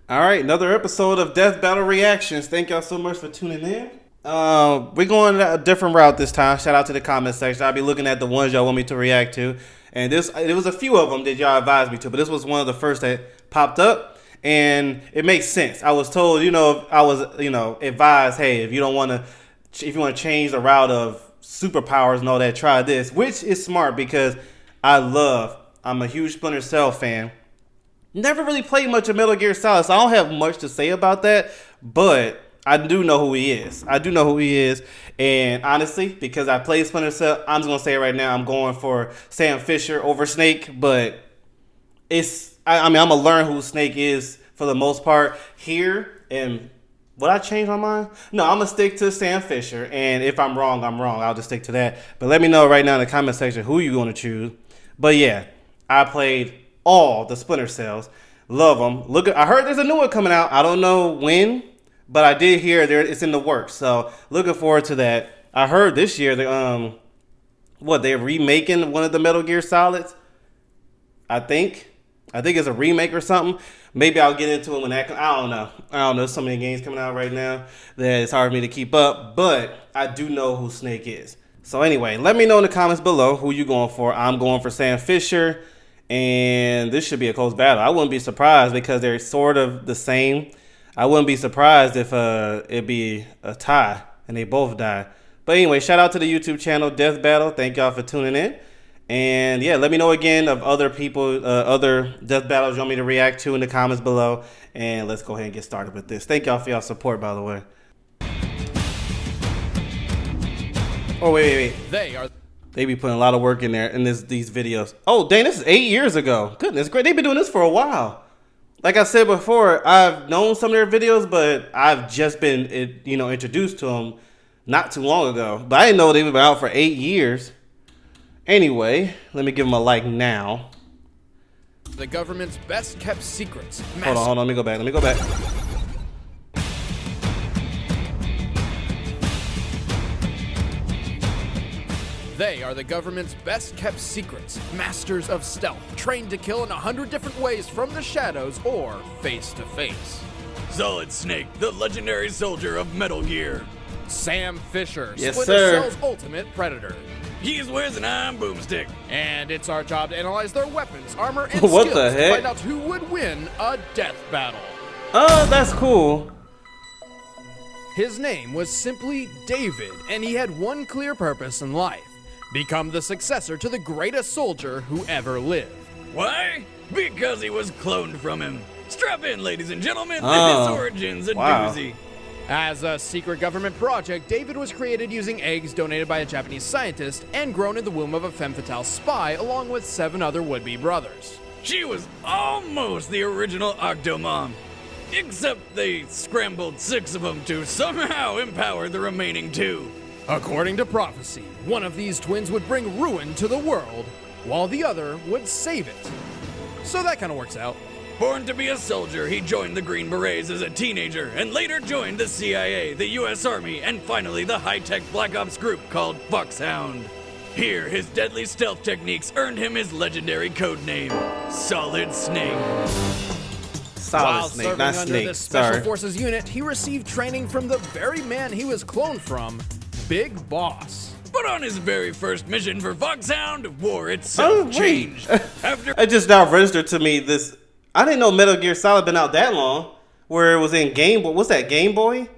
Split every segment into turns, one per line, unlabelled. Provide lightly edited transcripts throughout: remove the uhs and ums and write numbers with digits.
All right, another episode of Death Battle Reactions. Thank y'all so much for tuning in. We're going a different route this time. Shout out to the comment section. I'll be looking at the ones y'all want me to react to. And it was a few of them that y'all advised me to, but this was one of the first that popped up. And it makes sense. I was told, advised, hey, if you want to change the route of superpowers and all that, try this, which is smart because I'm a huge Splinter Cell fan. Never really played much of Metal Gear Solid, so I don't have much to say about that, but I do know who he is. And honestly, because I played Splinter Cell, I'm just going to say it right now, I'm going for Sam Fisher over Snake, but I'm going to learn who Snake is for the most part here, and would I change my mind? No, I'm going to stick to Sam Fisher, and if I'm wrong, I'm wrong. I'll just stick to that. But let me know right now in the comment section who you're going to choose. But yeah, I played all the Splinter Cells. Love them. I heard there's a new one coming out. I don't know when, but I did hear it's in the works. So looking forward to that. I heard this year they're remaking one of the Metal Gear Solids. I think it's a remake or something. Maybe I'll get into it when that comes. I don't know. There's so many games coming out right now that it's hard for me to keep up. But I do know who Snake is. So anyway, let me know in the comments below who you going for. I'm going for Sam Fisher. And this should be a close battle. I wouldn't be surprised because they're sort of the same. I wouldn't be surprised if it'd be a tie and they both die. But anyway, shout out to the YouTube channel Death Battle. Thank y'all for tuning in. And yeah, let me know again of other people, other death battles you want me to react to in the comments below. And let's go ahead and get started with this. Thank y'all for y'all support, by the way. Oh, wait. They be putting a lot of work in there in these videos. Oh, dang, this is 8 years ago. Goodness, great. They've been doing this for a while. Like I said before, I've known some of their videos, but I've just been, introduced to them not too long ago. But I didn't know they've been out for 8 years. Anyway, let me give them a like now.
The government's best kept secrets.
Hold on. Let me go back.
They are the government's best kept secrets, masters of stealth, trained to kill in 100 different ways from the shadows or face to face.
Solid Snake, the legendary soldier of Metal Gear.
Sam Fisher,
Yes,
Splinter
sir.
Cell's ultimate predator.
He wears an iron boomstick.
And it's our job to analyze their weapons, armor, and
What
skills
the heck?
to find out who would win a death battle.
Oh, that's cool.
His name was simply David, and he had one clear purpose in life. Become the successor to the greatest soldier who ever lived.
Why? Because he was cloned from him. Strap in, ladies and gentlemen,
Oh,
his origins a
wow.
doozy.
As a secret government project, David was created using eggs donated by a Japanese scientist and grown in the womb of a femme fatale spy along with 7 other would-be brothers.
She was almost the original Octomom. Except they scrambled 6 of them to somehow empower the remaining 2.
According to prophecy, one of these twins would bring ruin to the world, while the other would save it. So that kind of works out.
Born to be a soldier, he joined the Green Berets as a teenager and later joined the CIA, the US Army, and finally the high-tech Black Ops group called Foxhound. Here, his deadly stealth techniques earned him his legendary codename, Solid Snake.
While
Snake,
serving
not
under
Snake.
this Special
Sorry.
Forces unit, he received training from the very man he was cloned from, Big Boss.
But on his very first mission for Foxhound, war itself changed. After
It just now registered to me this. I didn't know Metal Gear Solid been out that long. Where it was in Game Boy. What's that? Game Boy?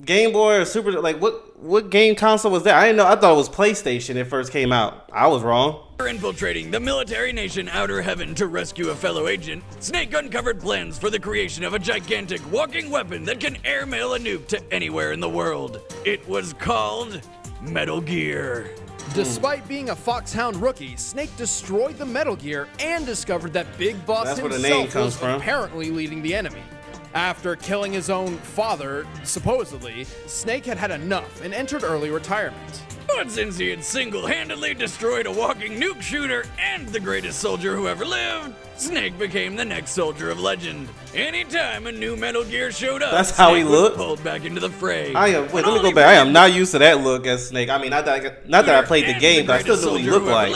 Game Boy or Super? Like what game console was that? I didn't know. I thought it was PlayStation. It first came out. I was wrong.
infiltrating the military nation Outer Heaven to rescue a fellow agent, Snake uncovered plans for the creation of a gigantic walking weapon that can airmail a nuke to anywhere in the world. It was called Metal Gear.
Despite being a Foxhound rookie, Snake destroyed the Metal Gear and discovered that Big Boss
That's where the
himself
name comes
was
from.
apparently leading the enemy. After killing his own father, supposedly, Snake had had enough and entered early retirement.
But since he had single-handedly destroyed a walking nuke shooter and the greatest soldier who ever lived, Snake became the next soldier of legend. Anytime a new Metal Gear showed up,
That's how he
Snake was
looked?
pulled back into the fray.
Wait, let me go back. I am not used to that look as Snake. I mean, not that I played the game, but I still know what he looked like.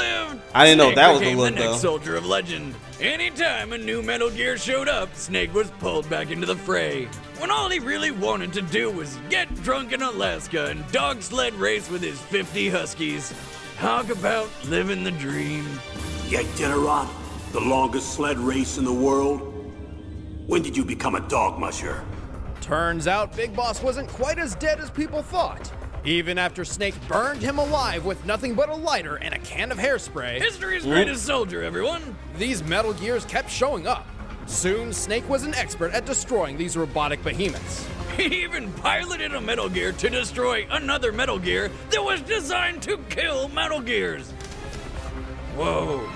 I didn't know
Snake
that was the
became
look
the next
though.
soldier of legend. Anytime a new Metal Gear showed up, Snake was pulled back into the fray. When all he really wanted to do was get drunk in Alaska and dog sled race with his 50 Huskies. Talk about living the dream.
Yet, Generat, the longest sled race in the world? When did you become a dog musher?
Turns out Big Boss wasn't quite as dead as people thought. Even after Snake burned him alive with nothing but a lighter and a can of hairspray,
History's greatest soldier, everyone.
these Metal Gears kept showing up. Soon, Snake was an expert at destroying these robotic behemoths.
He even piloted a Metal Gear to destroy another Metal Gear that was designed to kill Metal Gears. Whoa.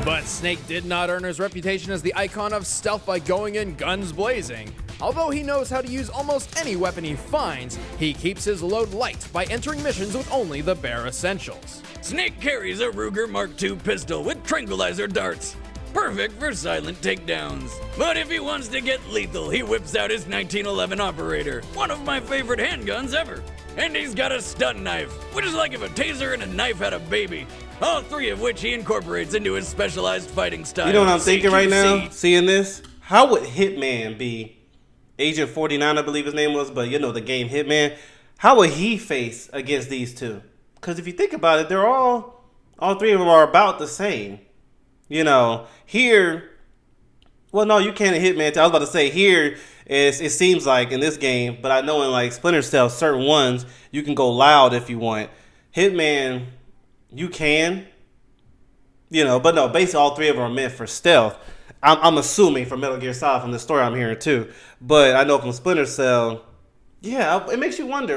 But Snake did not earn his reputation as the icon of stealth by going in guns blazing. Although he knows how to use almost any weapon he finds, he keeps his load light by entering missions with only the bare essentials.
Snake carries a Ruger Mark II pistol with tranquilizer darts. Perfect for silent takedowns. But if he wants to get lethal, he whips out his 1911 Operator, one of my favorite handguns ever. And he's got a stun knife, which is like if a taser and a knife had a baby. All three of which he incorporates into his specialized fighting style.
You know what I'm thinking right now?
CQC.
Seeing this? How would Hitman be? Agent 49, I believe his name was, but you know the game Hitman. How would he face against these two? Because if you think about it, they're all three of them are about the same. You know, here, well, no, you can't Hitman. I was about to say here, it seems like in this game, but I know in like Splinter Cell, certain ones, you can go loud if you want. Hitman, you can, you know, but no, basically all three of them are meant for stealth. I'm assuming from Metal Gear Solid from the story I'm hearing too. But I know from Splinter Cell, yeah, it makes you wonder,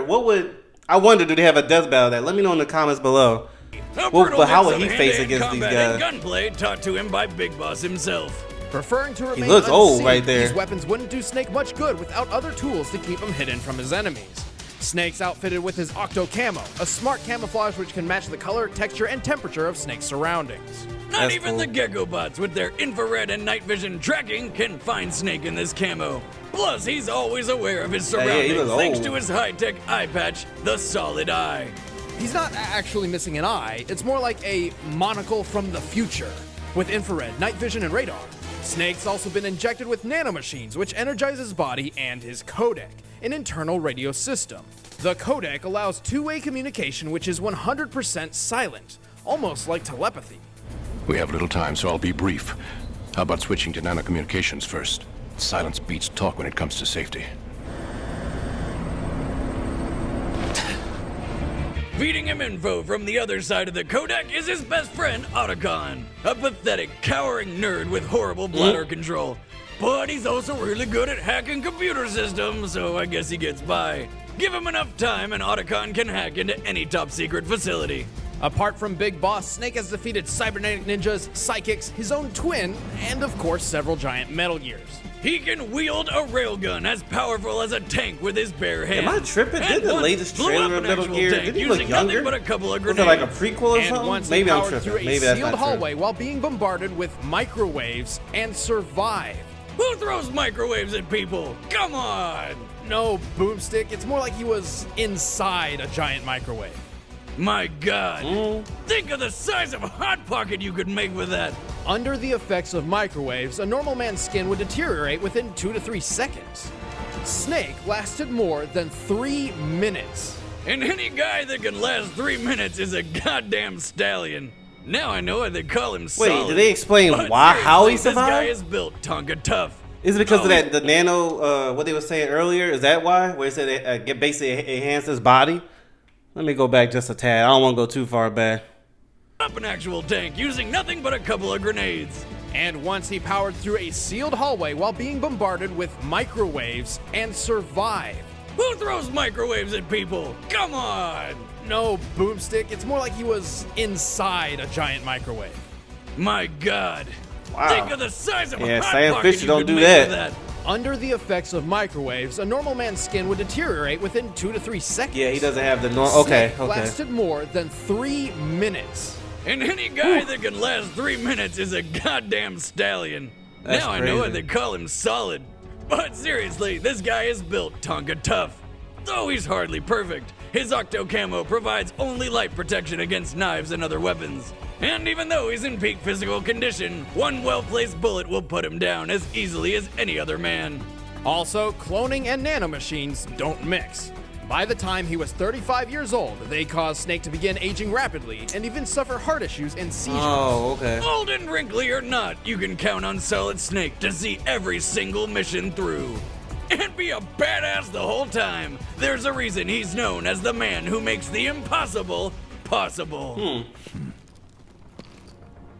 I wonder, do they have a death battle that? Let me know in the comments below. But how would he face against these guys?
Gunplay taught to him by Big Boss himself.
Preferring to remain
looks old
unseen,
right there.
these weapons wouldn't do Snake much good without other tools to keep him hidden from his enemies. Snake's outfitted with his Octo Camo, a smart camouflage which can match the color, texture, and temperature of Snake's surroundings.
Not
That's
even
cool.
the Gecko bots with their infrared and night vision tracking can find Snake in this camo. Plus, he's always aware of his
Yeah, he
surroundings
looks
thanks
old.
to his high-tech eye patch, the Solid Eye.
He's not actually missing an eye, it's more like a monocle from the future, with infrared, night vision, and radar. Snake's also been injected with nanomachines, which energize his body and his codec, an internal radio system. The codec allows two-way communication, which is 100% silent, almost like telepathy.
We have little time, so I'll be brief. How about switching to nanocommunications first? Silence beats talk when it comes to safety.
Feeding him info from the other side of the codec is his best friend, Otacon, a pathetic, cowering nerd with horrible bladder control. But he's also really good at hacking computer systems, so I guess he gets by. Give him enough time and Otacon can hack into any top-secret facility.
Apart from Big Boss, Snake has defeated cybernetic ninjas, psychics, his own twin, and of course several giant Metal Gears.
He can wield a railgun as powerful as a tank with his bare hands.
Am I tripping?
And
Did the
once
latest
blew
trailer
up
of
an
Metal
actual
Gear,
tank
did he look
using
younger?
nothing but a couple of
Was
grenades.
it like a prequel or
And
something?
once
Maybe
he
I'm
powered
tripping.
through a
Maybe that's
sealed
not true.
hallway while being bombarded with microwaves and survived.
Who throws microwaves at people? Come on!
No, Boomstick, it's more like he was inside a giant microwave.
My God! Think of the size of a Hot Pocket you could make with that!
Under the effects of microwaves, a normal man's skin would deteriorate within 2 to 3 seconds. Snake lasted more than 3 minutes.
And any guy that can last 3 minutes is a goddamn stallion. Now I know why they call him
Wait,
Solid.
did they explain
But
how he
seriously, This guy
survived?
is built Tonka tough.
Is it because
Oh,
of that the nano? What they were saying earlier? Is that why? Where it said it basically enhanced his body? Let me go back just a tad. I don't want to go too far back.
Up an actual tank using nothing but a couple of grenades.
And once he powered through a sealed hallway while being bombarded with microwaves and survived.
Who throws microwaves at people? Come on!
No, Boomstick, it's more like he was inside a giant microwave.
My God!
Wow.
Think of the size of a
Yeah,
Hot
Sam
Pocket
Fisher
you
don't
could
do
make
that.
with that.
Under the effects of microwaves, a normal man's skin would deteriorate within 2 to 3 seconds.
Yeah, he doesn't have the normal. Okay,
Snake
okay.
lasted more than 3 minutes.
And any guy that can last 3 minutes is a goddamn stallion.
That's
now I know why
crazy.
they call him Solid. But seriously, this guy is built Tonka tough. Though he's hardly perfect, his Octo Camo provides only light protection against knives and other weapons. And even though he's in peak physical condition, one well-placed bullet will put him down as easily as any other man.
Also, cloning and nanomachines don't mix. By the time he was 35 years old, they caused Snake to begin aging rapidly and even suffer heart issues and seizures.
Oh, okay.
Old and wrinkly or not, you can count on Solid Snake to see every single mission through. And be a badass the whole time. There's a reason he's known as the man who makes the impossible possible.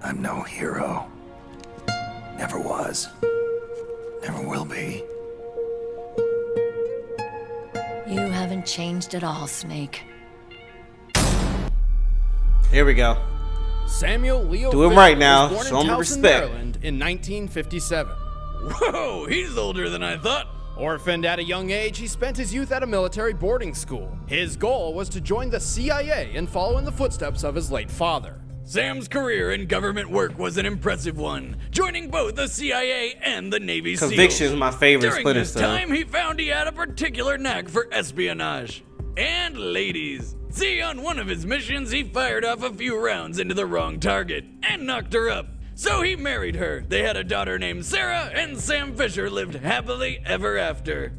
I'm no hero. Never was. Never will be.
You haven't changed at all, Snake.
Here we go.
Samuel Leo
Do him
Fisher
right now.
was born
Show
in
him
Towson,
respect.
Maryland in 1957.
Whoa, he's older than I thought.
Orphaned at a young age, he spent his youth at a military boarding school. His goal was to join the CIA and follow in the footsteps of his late father.
Sam's career in government work was an impressive one, joining both the CIA and the Navy SEALs.
Conviction's my favorite
During
Splinter
this
stuff.
time, he found he had a particular knack for espionage. And ladies. See, on one of his missions, he fired off a few rounds into the wrong target and knocked her up. So he married her. They had a daughter named Sarah, and Sam Fisher lived happily ever after.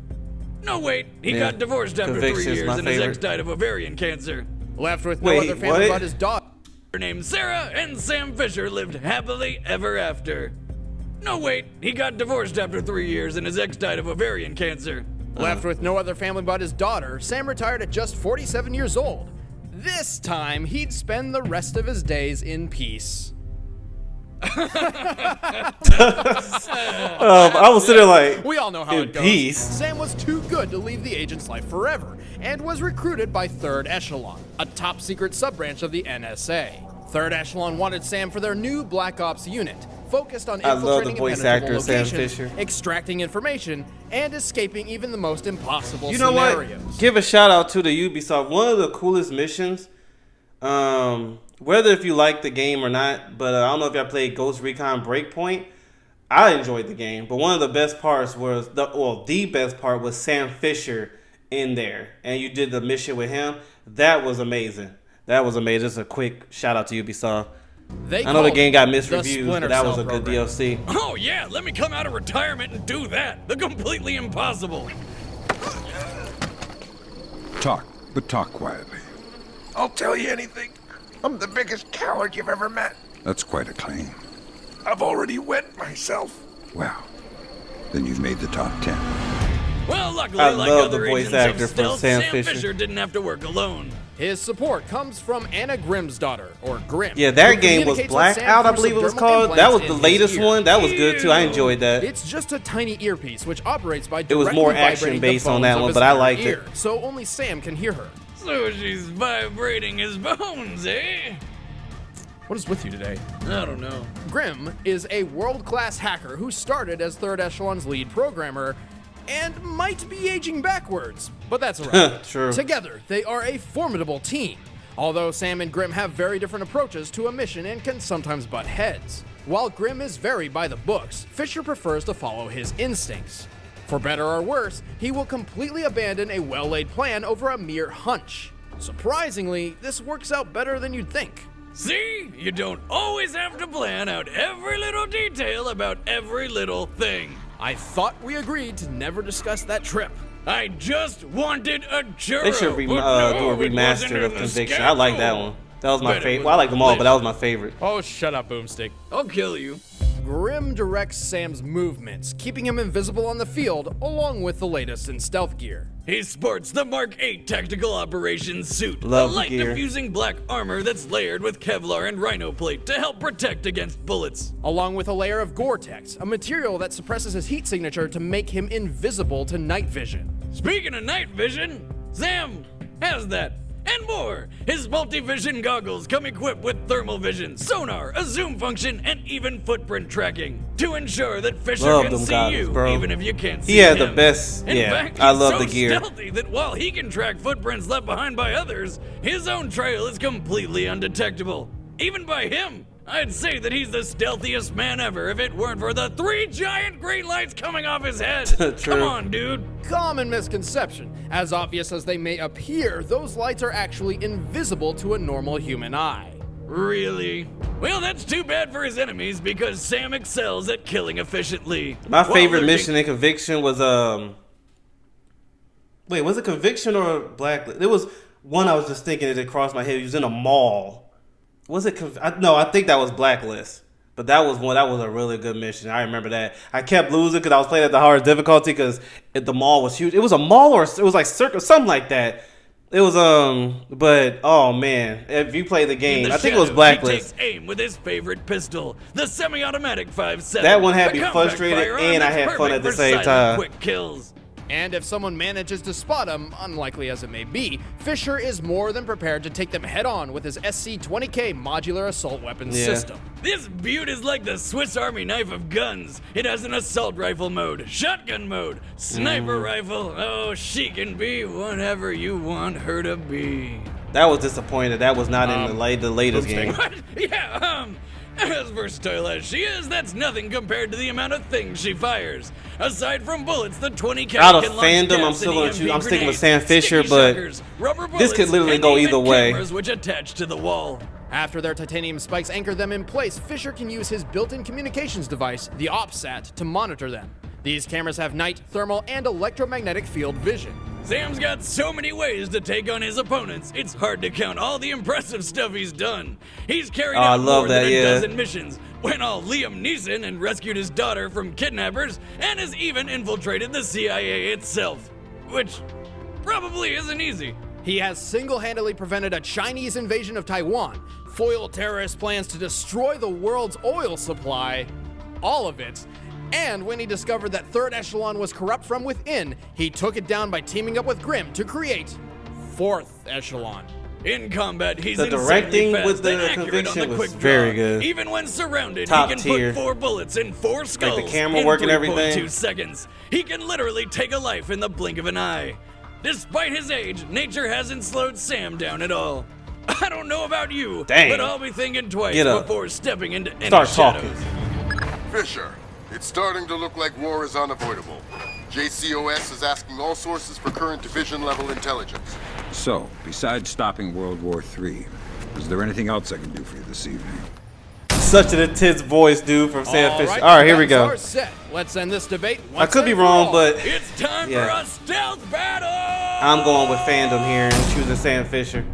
No, wait, he got divorced after 3
Conviction's
years
my
and his
favorite.
ex died of ovarian cancer.
Left with no
Wait,
other family
what?
but his daughter.
Her named Sarah, and Sam Fisher lived happily ever after. No, wait, he got divorced after 3 years and his ex died of ovarian cancer.
Left with no other family but his daughter, Sam retired at just 47 years old. This time, he'd spend the rest of his days in peace.
I was sitting there like,
We all know how
in
it goes.
peace.
Sam was too good to leave the agent's life forever, and was recruited by Third Echelon, a top-secret sub-branch of the NSA. Third Echelon wanted Sam for their new Black Ops unit, focused on
I love the
infiltrating
voice
impenetrable
actor, Sam
locations,
Fisher.
extracting information, and escaping even the most impossible
You know
scenarios.
what? Give a shout out to the Ubisoft. One of the coolest missions, whether if you like the game or not, but I don't know if y'all played Ghost Recon Breakpoint. I enjoyed the game, but one of the best parts was the best part was Sam Fisher in there, and you did the mission with him. That was amazing. That was amazing. Just a quick shout out to Ubisoft.
They
I know the
called
game got
it the
misreviews,
Splinter
but that was
Cell
a good
program.
DLC.
Oh yeah, let me come out of retirement and do that. The completely impossible.
Talk, but talk quietly.
I'll tell you anything. I'm the biggest coward you've ever met.
That's quite a claim.
I've already wet myself.
Well, then you've made the top 10.
Well, luckily,
I
like
love the
other
voice
agents
actor
of
for
stealth,
Sam
Sam
Fisher.
Fisher didn't have to work alone.
His support comes from Anna Grimm's daughter, or Grim.
Yeah, that
who
game was
communicates with
Blackout,
Sam
I believe it
through
was
subdermal
called. That was
implants
the
in his
latest
ear.
one. That was good too. I enjoyed that.
It's just a tiny earpiece which operates by
It was
directly
more action
vibrating the
based on
bones
that
of
one,
his
but I
inner
liked it.
ear, so only Sam can hear her.
So she's vibrating his bones, eh?
What is with you today?
I don't know.
Grim is a world-class hacker who started as Third Echelon's lead programmer and might be aging backwards, but that's alright.
True.
Together, they are a formidable team, although Sam and Grim have very different approaches to a mission and can sometimes butt heads. While Grim is very by the books, Fisher prefers to follow his instincts. For better or worse, he will completely abandon a well-laid plan over a mere hunch. Surprisingly, this works out better than you'd think.
See? You don't always have to plan out every little detail about every little thing.
I thought we agreed to never discuss that trip.
I just wanted a churro.
They should
but no,
do a
it wasn't
remaster
in
of
the
Conviction. I like that
schedule.
one. That was my
But it
favorite.
was
Well, I like them all, but that was my favorite.
Oh, shut up, Boomstick.
I'll kill you.
Grim directs Sam's movements, keeping him invisible on the field, along with the latest in stealth gear.
He sports the Mark 8 Tactical Operations suit,
Love
a
the
light
gear.
diffusing black armor that's layered with Kevlar and Rhino plate to help protect against bullets.
Along with a layer of Gore-Tex, a material that suppresses his heat signature to make him invisible to night vision.
Speaking of night vision, Sam has that. And more! His multi-vision goggles come equipped with thermal vision, sonar, a zoom function, and even footprint tracking to ensure that Fisher
Love
can
them
see
goggles,
you
bro.
even if you can't see
He had the
him.
best-
In
yeah,
fact,
I
he's
love
so
the gear.
stealthy that while he can track footprints left behind by others, his own trail is completely undetectable. Even by him. I'd say that he's the stealthiest man ever if it weren't for the 3 giant green lights coming off his head.
True.
Come on, dude.
Common misconception. As obvious as they may appear, those lights are actually invisible to a normal human eye.
Really? Well, that's too bad for his enemies because Sam excels at killing efficiently.
My favorite mission in Conviction was wait, was it Conviction or Blacklist? It was one I was just thinking as it crossed my head. He was in a mall. Was it? No, I think that was Blacklist. But that was one. That was a really good mission. I remember that. I kept losing because I was playing at the hardest difficulty because the mall was huge. It was a mall or it was like circus, something like that. It was but oh man, if you play the game, I think it was Blacklist.
He takes aim with his favorite pistol, the semi-automatic 5.7.
That one had me frustrated and I had fun at the same time.
Quick kills.
And if someone manages to spot him, unlikely as it may be, Fisher is more than prepared to take them head-on with his SC-20K modular assault weapons system.
This beaut is like the Swiss Army knife of guns. It has an assault rifle mode, shotgun mode, sniper rifle. Oh, she can be whatever you want her to be.
That was disappointed. That was not in the latest game.
What? Yeah, as versatile as she is, that's nothing compared to the amount of things she fires. Aside from bullets, the 20 cal
out of fandom, I'm still gonna choose. I'm sticking with Sam Fisher, but this could literally go either way.
Cameras which attach to the wall.
After their titanium spikes anchor them in place, Fisher can use his built-in communications device, the OpSat, to monitor them. These cameras have night, thermal, and electromagnetic field vision.
Sam's got so many ways to take on his opponents, it's hard to count all the impressive stuff he's done. He's carried out more than a dozen missions, went all Liam Neeson and rescued his daughter from kidnappers, and has even infiltrated the CIA itself. Which probably isn't easy.
He has single-handedly prevented a Chinese invasion of Taiwan, foiled terrorist plans to destroy the world's oil supply, all of it. And when he discovered that Third Echelon was corrupt from within, he took it down by teaming up with Grimm to create Fourth Echelon.
In combat, he's
the directing
fast
with the Conviction was very good.
Even when surrounded,
Top
he can
tier.
put 4 bullets in 4 skulls
like the camera
in
work and
3.2
everything.
seconds. He can literally take a life in the blink of an eye. Despite his age, nature hasn't slowed Sam down at all. I don't know about you, but I'll be thinking twice before stepping into any shadows.
Fisher, it's starting to look like war is unavoidable. JCOS is asking all sources for current division-level intelligence.
So, besides stopping World War III, is there anything else I can do for you this evening?
Such an intense voice, dude, from Sam Fisher.
Right,
all right, here we go.
Set. Let's end this debate.
I could be wrong, but
it's time for a stealth battle.
I'm going with fandom here and choosing Sam Fisher.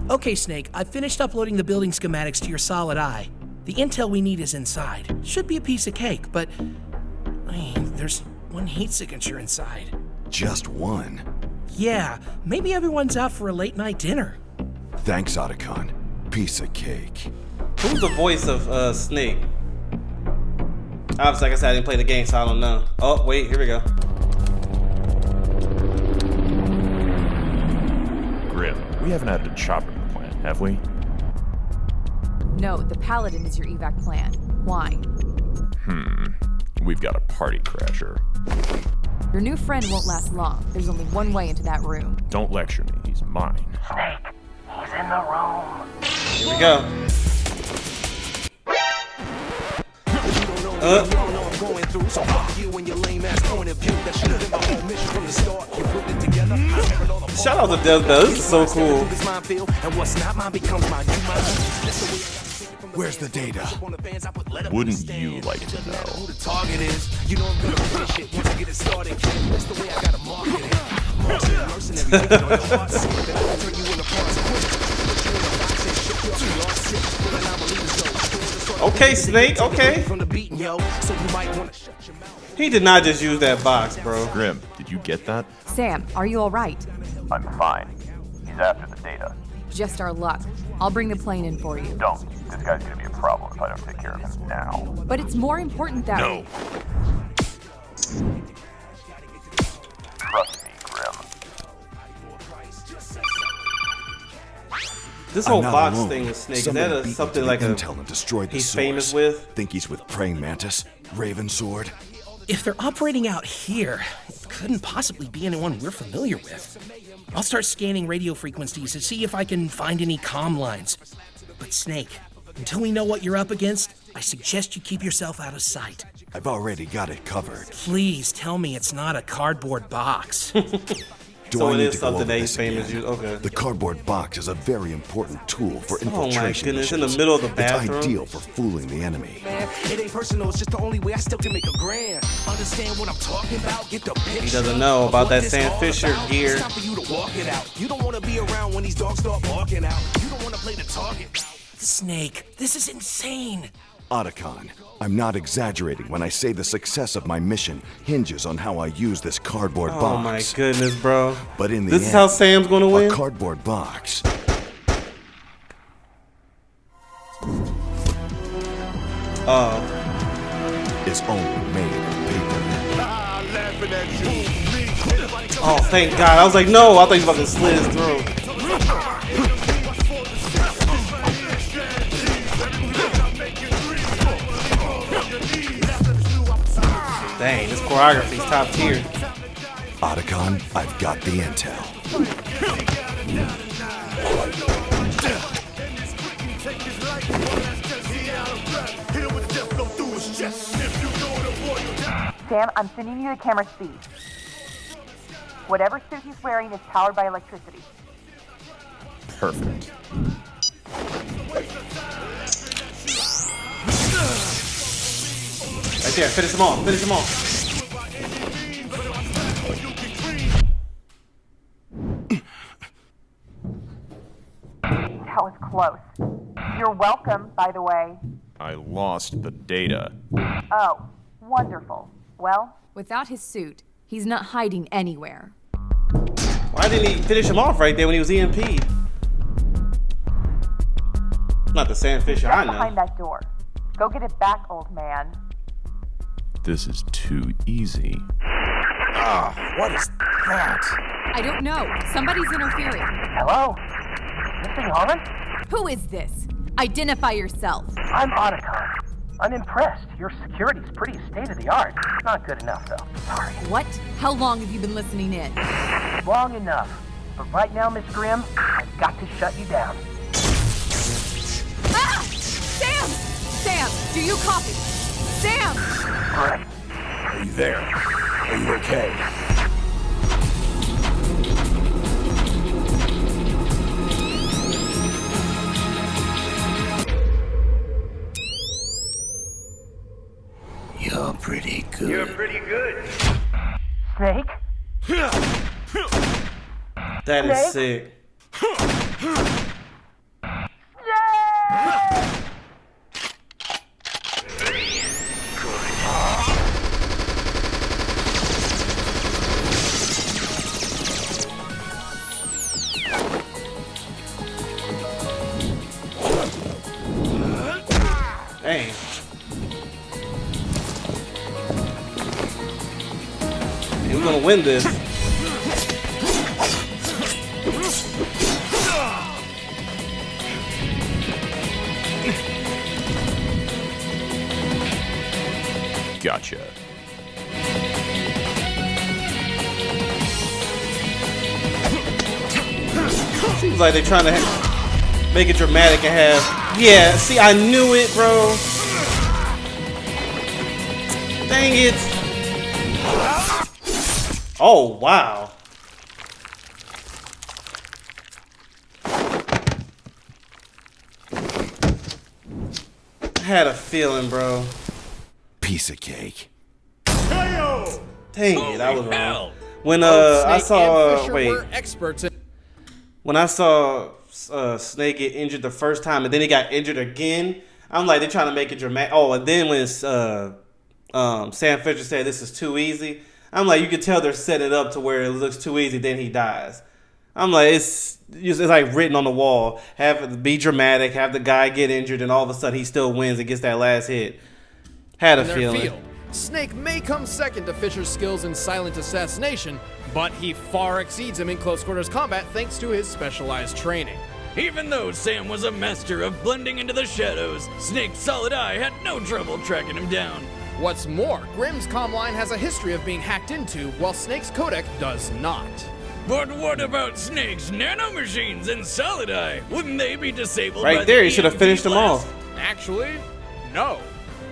Okay, Snake, I've finished uploading the building schematics to your solid eye. The intel we need is inside. Should be a piece of cake, but there's one heat signature inside.
Just one?
Yeah, maybe everyone's out for a late night dinner.
Thanks, Otacon. Piece of cake.
Who's the voice of Snake? Obviously, like I said, I didn't play the game, so I don't know. Oh, wait, here we go.
Grim, we haven't had to chopper plan, have we?
No, the Paladin is your evac plan. Why?
We've got a party crasher.
Your new friend won't last long. There's only one way into that room.
Don't lecture me, he's mine.
Snake, he's in the room.
Here we go. Shout out to Death Bell. This is so cool.
Where's the data?
Wouldn't you like to know?
Okay, Snake, okay. He did not just use that box, bro.
Grim, did you get that?
Sam, are you all right?
I'm fine. He's after the data.
Just our luck. I'll bring the plane in for you.
Don't. This guy's gonna be a problem if I don't take care of him now.
But it's more important that
No. Trust me, Grim.
This
I'm
whole
not
box
alone.
thing with Snake, is
Somebody
that
beat
something
into
like
the
a
intel and destroyed the
he's
source.
famous with?
Think he's with Praying Mantis, Raven Sword.
If they're operating out here, it couldn't possibly be anyone we're familiar with. I'll start scanning radio frequencies to see if I can find any comm lines. But Snake, until we know what you're up against, I suggest you keep yourself out of sight.
I've already got it covered.
Please tell me it's not a cardboard box.
Do
So
I
it
need
is
to go
something
over
that
this
he's famous
again?
use. Okay.
The cardboard box is a very important tool for
Oh my
infiltration
goodness, in the
missions.
middle of the bathroom?
It's ideal for fooling the enemy.
Man, it ain't personal, it's just the only way I still can make a grand. Understand what I'm talking about? Get the picture.
He doesn't know
of
about
what
that
this
Sam
all
Fisher
about.
gear.
It's time for you to walk it out. You don't want to be around when these dogs start barking out. You don't want to play the target.
Snake, this is insane.
Otacon, I'm not exaggerating when I say the success of my mission hinges on how I use this cardboard box.
Oh my goodness, bro.
But in the
This
end,
is how Sam's gonna win?
a cardboard box is only made of paper.
Oh, thank God. I was like, no, I thought he was about to slit his throat. Dang, this choreography's top tier.
Otacon, I've got the intel.
Sam, I'm sending you the camera speed. Whatever suit he's wearing is powered by electricity.
Perfect.
Right there, finish him off, finish him off.
That was close. You're welcome, by the way.
I lost the data.
Oh, wonderful. Well,
Without his suit, he's not hiding anywhere.
Why didn't he finish him off right there when he was EMP'd? Not the Sam Fisher I
get behind
know.
that door. Go get it back, old man.
This is too easy.
What is that?
I don't know. Somebody's interfering.
Hello? This thing on?
Who is this? Identify yourself.
I'm Otacon. I'm impressed. Your security's pretty state-of-the-art. Not good enough, though. Sorry.
What? How long have you been listening in?
Long enough. But right now, Miss Grimm, I've got to shut you down.
Ah! Sam! Sam, do you copy? Sam!
Great. Are you there? Are you okay?
You're pretty good.
You're pretty good. Snake?
That is sick. Dang. Hey, we're gonna win this.
Gotcha.
Seems like they're trying to make it dramatic and have. Yeah, see, I knew it, bro. Dang it. Oh, wow. I had a feeling, bro.
Piece of cake.
Dang it, I was wrong. When
Both
I
Snake
saw
and Fisher
wait,
were experts in
when I saw Snake get injured the first time and then he got injured again, I'm like they're trying to make it dramatic. Oh, and then when Sam Fisher said this is too easy, I'm like you could tell they're setting it up to where it looks too easy, then he dies. I'm like it's like written on the wall. Have it be dramatic, have the guy get injured, and all of a sudden he still wins and gets that last hit. Had a
their
feeling.
field. Snake may come second to Fisher's skills in silent assassination, but he far exceeds him in close quarters combat thanks to his specialized training.
Even though Sam was a master of blending into the shadows, Snake's solid eye had no trouble tracking him down.
What's more, Grimm's comm line has a history of being hacked into, while Snake's codec does not.
But what about Snake's nanomachines and solid eye? Wouldn't they be disabled
Right
by
there,
the
you should have
EMP
finished them
blast?
off.
Actually, no.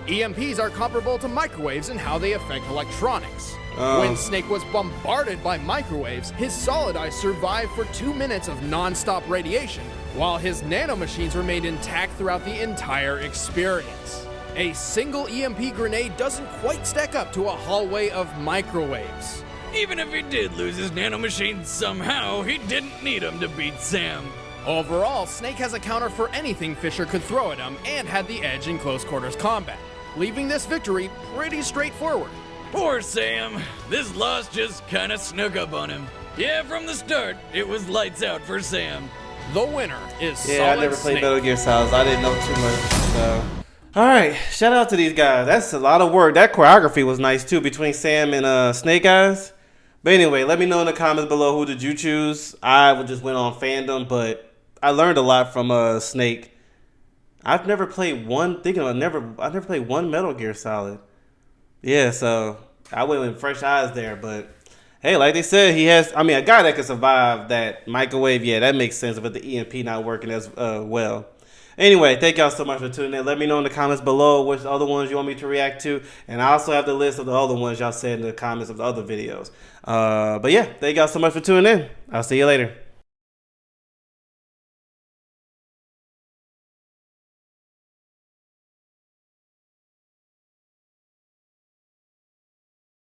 EMPs are comparable to microwaves in how they affect electronics. When Snake was bombarded by microwaves, his solid eye survived for 2 minutes of non-stop radiation, while his nanomachines remained intact throughout the entire experience. A single EMP grenade doesn't quite stack up to a hallway of microwaves.
Even if he did lose his nanomachines somehow, he didn't need them to beat Sam.
Overall, Snake has a counter for anything Fisher could throw at him and had the edge in close quarters combat, leaving this victory pretty straightforward.
Poor Sam. This loss just kinda snuck up on him. Yeah, from the start, it was lights out for Sam.
The winner is
Yeah,
Solid
I never played
Snake.
Metal Gear Solid, so I didn't know too much. So, all right, shout out to these guys. That's a lot of work. That choreography was nice too between Sam and Snake Eyes. But anyway, let me know in the comments below, who did you choose? I just went on fandom, but I learned a lot from Snake. I've never played one. I've never played one Metal Gear Solid. Yeah, so I went with fresh eyes there. But hey, like they said, he has. I mean, a guy that can survive that microwave. Yeah, that makes sense with the EMP not working as well. Anyway, thank y'all so much for tuning in. Let me know in the comments below which other ones you want me to react to. And I also have the list of the other ones y'all said in the comments of the other videos. But yeah, thank y'all so much for tuning in. I'll see you later.